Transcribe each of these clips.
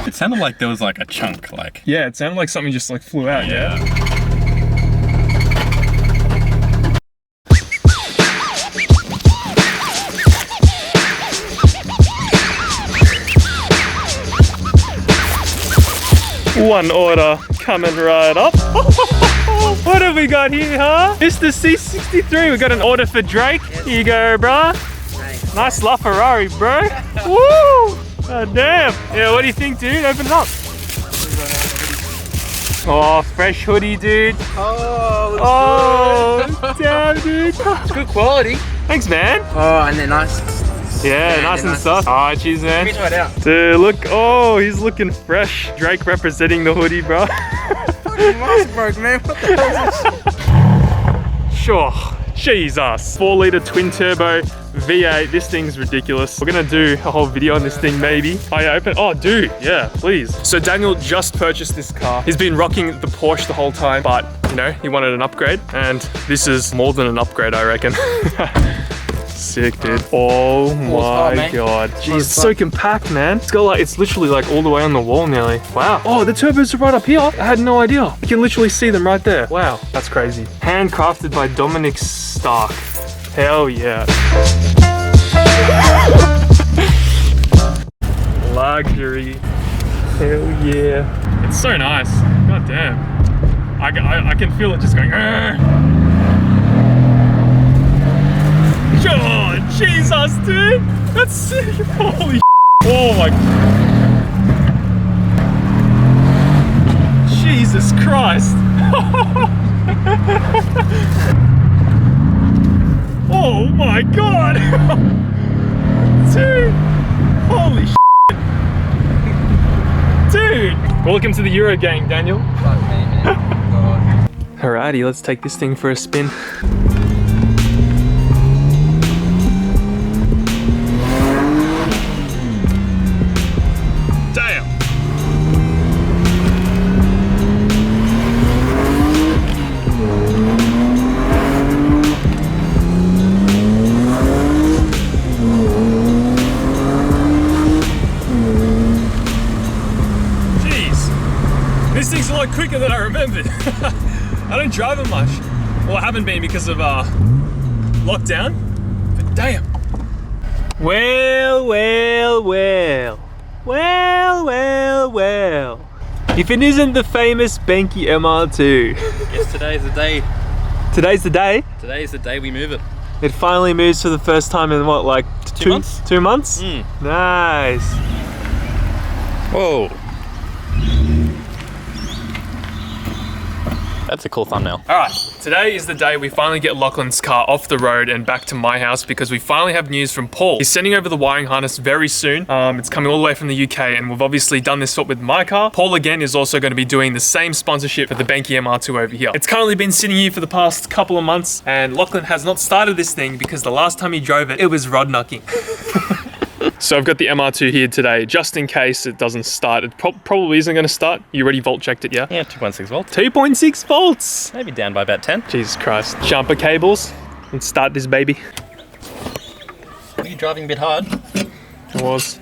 It sounded like there was like a chunk, like. Yeah, it sounded like something just like flew out, yeah? One order coming right up. What have we got here, huh? Mr. C63, we got an order for Drake. Here you go, bruh. Nice LaFerrari, bro. Woo! Oh, damn. Yeah, what do you think, dude? Open it up. Oh, fresh hoodie, dude. Oh, damn, dude. It's good quality. Thanks, man. Oh, and they're nice. Yeah, nice and soft. Oh, cheers, man. Let me try it out. Dude, look. Oh, he's looking fresh. Drake representing the hoodie, bro. Fucking mask broke, man. What the hell is this? Sure. Jesus. 4-litre twin turbo V8. This thing's ridiculous. We're gonna do a whole video on this thing, maybe. Oh, yeah, open. Oh, dude. Yeah, please. So Daniel just purchased this car. He's been rocking the Porsche the whole time, but you know, he wanted an upgrade, and this is more than an upgrade, I reckon. Sick, dude. Oh my god. Jeez, it's so compact, man. It's got like, it's literally like all the way on the wall nearly. Wow. Oh, the turbos are right up here. I had no idea. You can literally see them right there. Wow, that's crazy. Handcrafted by Dominic Stark. Hell yeah. Luxury. Hell yeah. It's so nice. God damn. I can feel it just going. Oh, Jesus, dude! That's sick! Holy shit. Oh my... Jesus Christ! Oh my god! Dude! Holy shit! Dude! Welcome to the Euro gang, Daniel. Fuck me, man. Alrighty, let's take this thing for a spin. This thing's a lot quicker than I remembered. I don't drive it much. Well, I haven't been because of lockdown, but damn. Well. If it isn't the famous Benki MR2. Yes, today's the day. Today's the day? Today's the day we move it. It finally moves for the first time in what, like 2 months? 2 months? Nice. Whoa. That's a cool thumbnail. All right, today is the day we finally get Lachlan's car off the road and back to my house because we finally have news from Paul. He's sending over the wiring harness very soon. It's coming all the way from the UK, and we've obviously done this swap with my car. Paul again is also going to be doing the same sponsorship for the Benki MR2 over here. It's currently been sitting here for the past couple of months, and Lachlan has not started this thing because the last time he drove it, it was rodknocking. So I've got the MR2 here today, just in case it doesn't start. It probably isn't going to start. You already volt checked it, yeah? Yeah, 2.6 volts. 2.6 volts! Maybe down by about 10. Jesus Christ. Jumper cables. Let's start this baby. Are you driving a bit hard? It was.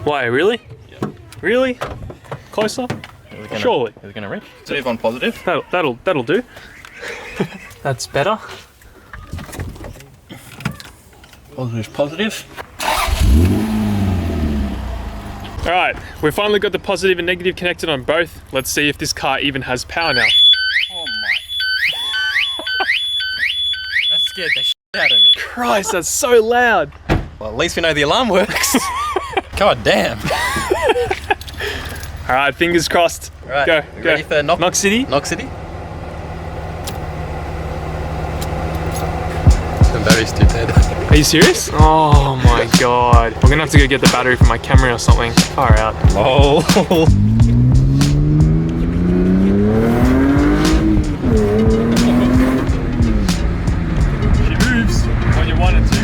Why, really? Yeah. Really? Closer? Surely. Is it going to reach? So move on positive. That'll do. That's better. Positive. All right, we've finally got the positive and negative connected on both. Let's see if this car even has power now. Oh my. That scared the shit out of me. Christ, that's so loud. Well, at least we know the alarm works. God damn. All right, fingers crossed. All right, go. Ready for Knock City? Knock City? The battery's too dead. Are you serious? Oh my god. We're gonna have to go get the battery from my camera or something. Far out. Oh. She moves when you want it to.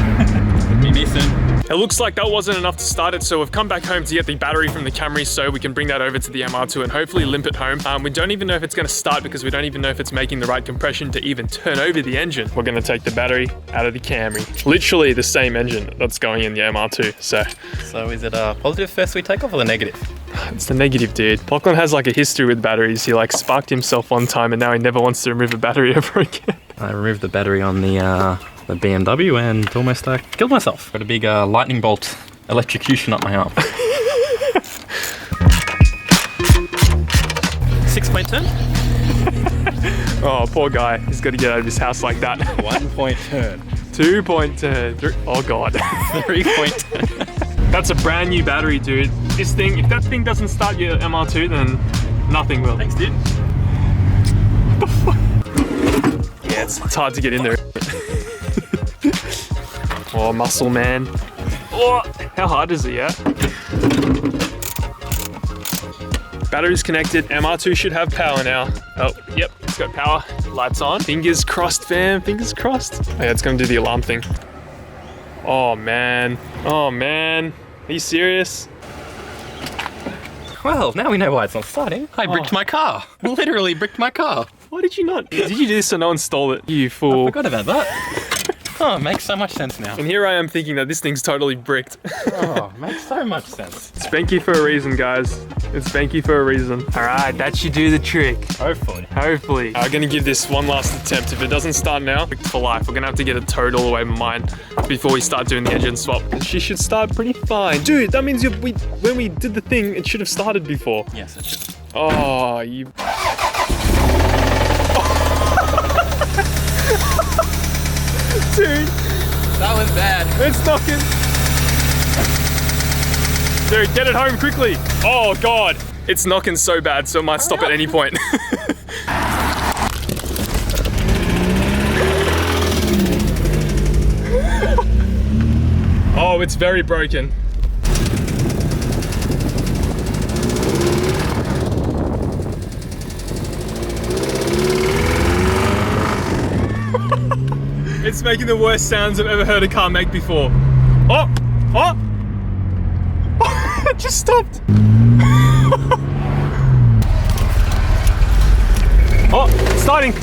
Maybe soon. It looks like that wasn't enough to start it, so we've come back home to get the battery from the Camry so we can bring that over to the MR2 and hopefully limp it home. We don't even know if it's going to start because we don't even know if it's making the right compression to even turn over the engine. We're going to take the battery out of the Camry. Literally the same engine that's going in the MR2, so. So is it a positive first we take off or the negative? It's the negative, dude. Lachlan has like a history with batteries. He like sparked himself one time and now he never wants to remove a battery ever again. I removed the battery on the BMW and almost killed myself. Got a big lightning bolt electrocution up my arm. 6-point turn? Oh, poor guy. He's got to get out of his house like that. 1-point turn. 2-point turn. Oh God. 3-point turn. That's a brand new battery, dude. This thing, if that thing doesn't start your MR2, then nothing will. Thanks, dude. What the fuck? Yeah, it's hard to get in there. Oh, muscle man. Oh, how hard is it, yeah? Battery's connected. MR2 should have power now. Oh, yep, it's got power. Lights on. Fingers crossed, fam. Fingers crossed. Oh, yeah, it's gonna do the alarm thing. Oh, man. Oh, man. Are you serious? Well, now we know why it's not starting. I bricked my car. Literally bricked my car. Why did you not? Did you do this so no one stole it? You fool. I forgot about that. Oh, it makes so much sense now. And here I am thinking that this thing's totally bricked. Oh, makes so much sense. It's Benki for a reason, guys. It's Benki for a reason. All right, that should do the trick. Hopefully. Hopefully. I'm gonna give this one last attempt. If it doesn't start now, for life, we're gonna have to get it towed all the way to mine before we start doing the engine swap. And she should start pretty fine. Dude, that means when we did the thing, it should have started before. Yes, it should. Oh, you... Dude. That was bad. It's knocking. Dude, get it home quickly. Oh God. It's knocking so bad, so it might stop at any point. Oh, it's very broken. It's making the worst sounds I've ever heard a car make before. Oh! Oh! It just stopped. Oh, it's starting.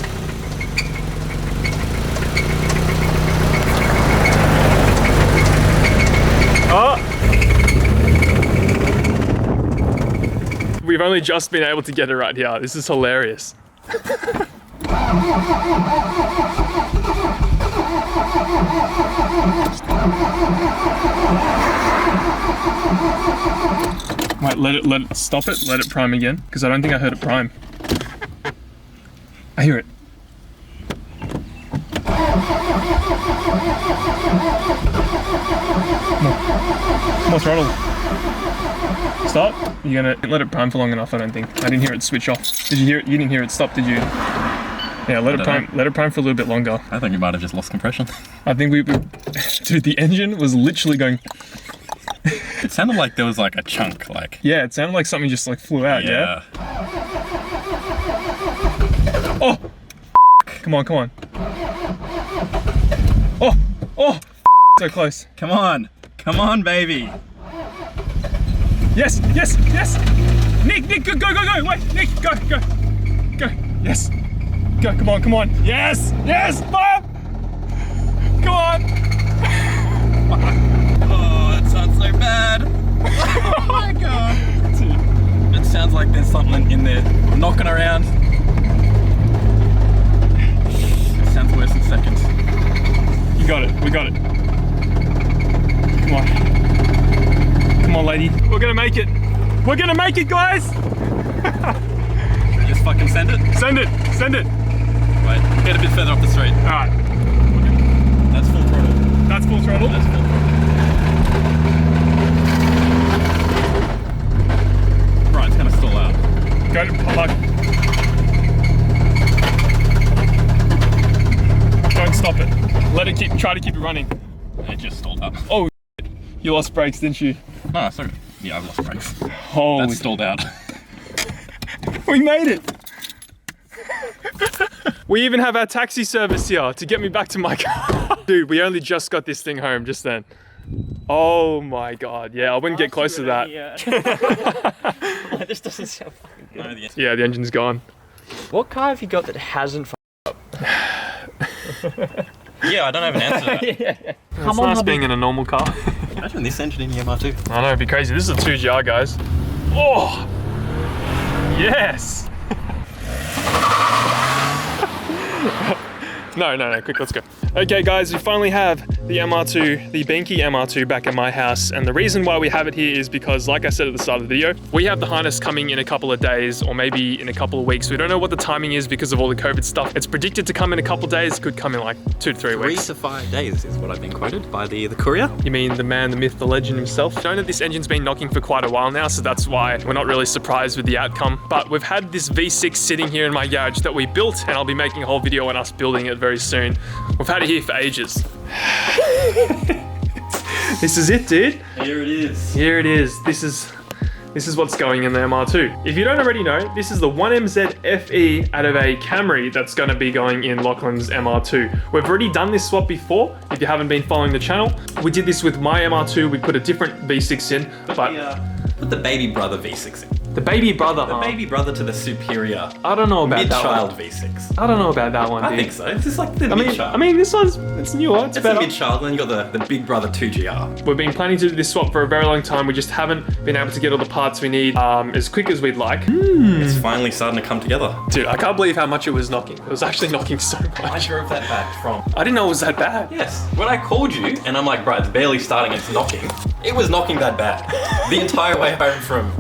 Oh! We've only just been able to get it right here. This is hilarious. Wait, let it stop it, let it prime again, because I don't think I heard it prime. I hear it. More throttle. Stop. You're gonna let it prime for long enough, I don't think. I didn't hear it switch off. Did you hear it? You didn't hear it stop, did you? Yeah, let it prime for a little bit longer. I think we might have just lost compression. I think dude, the engine was literally going. It sounded like there was like a chunk, like. Yeah, it sounded like something just like flew out, yeah? Oh! Come on, come on. Oh! Oh! So close. Come on! Come on, baby! Yes! Yes! Yes! Nick! Nick! Go! Go! Go! Go! Wait! Nick! Go! Go! Go! Yes! Go! Come on! Come on! Yes! Yes! Fire! Come on! Oh, that sounds so bad! Oh my god! It sounds like there's something in there knocking around. It sounds worse in seconds. You got it. We got it. Come on. Come on, lady. We're gonna make it. We're gonna make it, guys! Just fucking send it? Send it. Send it. Wait, get a bit further up the street. Alright. That's full throttle. That's full throttle? That's full throttle. Right, it's gonna stall out. Go to park. Don't stop it. Let it try to keep it running. It just stalled up. Oh, you lost brakes, didn't you? No, sorry. Yeah, I've lost brakes. Holy. That's stalled out. We made it. We even have our taxi service here to get me back to my car. Dude, we only just got this thing home just then. Oh my god, yeah, I wouldn't get close to that. This doesn't sound fucking good. No, the Yeah, the engine's gone. What car have you got that hasn't Yeah, I don't have an answer to that. It's nice being in a normal car. Imagine this engine in the MR2. I know, it'd be crazy. This is a 2GR, guys. Oh, yes. No, quick, let's go. Okay guys, we finally have the MR2, the Benki MR2 back at my house. And the reason why we have it here is because, like I said at the start of the video, we have the harness coming in a couple of days or maybe in a couple of weeks. We don't know what the timing is because of all the COVID stuff. It's predicted to come in a couple of days. It could come in like 2 to 3 weeks. 3 to 5 days is what I've been quoted by the courier. You mean the man, the myth, the legend himself? I know that this engine's been knocking for quite a while now, so that's why we're not really surprised with the outcome. But we've had this V6 sitting here in my garage that we built, and I'll be making a whole video on us building it very soon. We've had it here for ages. This is it, dude. Here it is. Here it is. This is what's going in the MR2. If you don't already know, this is the 1MZ FE out of a Camry that's going to be going in Lachlans MR2. We've already done this swap before. If you haven't been following the channel, we did this with my MR2. We put a different V6 in, Put the baby brother V6 in. The baby brother, The baby brother to the superior I don't know about that mid-child one. V6. I don't know about that one, I dude. think so. It's just like the I mid-child. mean, this one's, it's newer, it's It's better. the mid-child, and then you got the big brother 2GR. We've been planning to do this swap for a very long time. We just haven't been able to get all the parts we need as quick as we'd like. It's finally starting to come together. Dude, I can't believe how much it was knocking. It was actually knocking so I much. drove that back from... I didn't know it was that bad. Yes. When I called you, and I'm like, bro, it's barely starting, it's knocking. It was knocking that bad. The entire way home from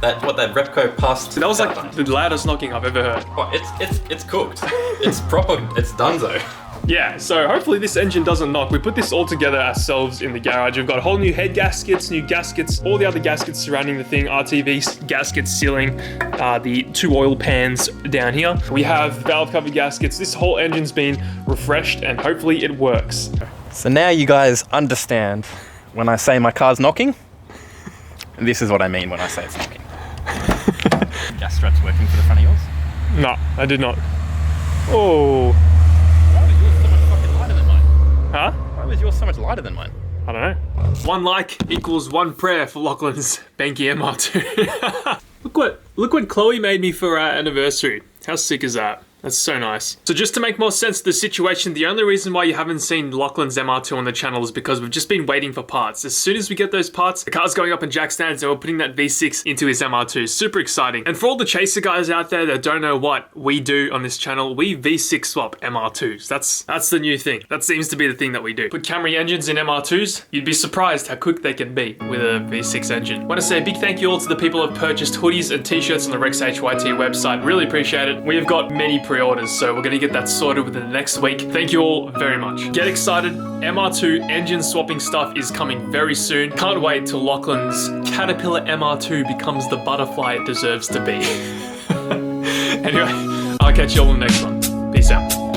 that Repco past... That was like the loudest knocking I've ever heard. Oh, it's cooked. It's proper, it's donezo. Yeah, so hopefully this engine doesn't knock. We put this all together ourselves in the garage. We've got whole new head gaskets, new gaskets, all the other gaskets surrounding the thing, RTV gaskets sealing, the 2 oil pans down here. We have valve cover gaskets. This whole engine's been refreshed and hopefully it works. So now you guys understand when I say my car's knocking, this is what I mean when I say it's knocking. Gas strap's working for the front of yours? No, I did not. Oh. Why was yours so much fucking lighter than mine? Huh? Why was yours so much lighter than mine? I don't know. 1 like equals 1 prayer for Lachlans Benki MR2. Look what Chloe made me for our anniversary. How sick is that? That's so nice. So just to make more sense of the situation, the only reason why you haven't seen Lachlans MR2 on the channel is because we've just been waiting for parts. As soon as we get those parts, the car's going up in jack stands and we're putting that V6 into his MR2. Super exciting. And for all the chaser guys out there that don't know what we do on this channel, we V6 swap MR2s. That's the new thing. That seems to be the thing that we do. Put Camry engines in MR2s, you'd be surprised how quick they can be with a V6 engine. I want to say a big thank you all to the people who have purchased hoodies and t-shirts on the Rex HYT website. Really appreciate it. We have got many pre-orders, so we're gonna get that sorted within the next week. Thank you all very much. Get excited, MR2 engine swapping stuff is coming very soon. Can't wait till Lachlan's Caterpillar MR2 becomes the butterfly it deserves to be. Anyway, I'll catch you all in the next one. Peace out.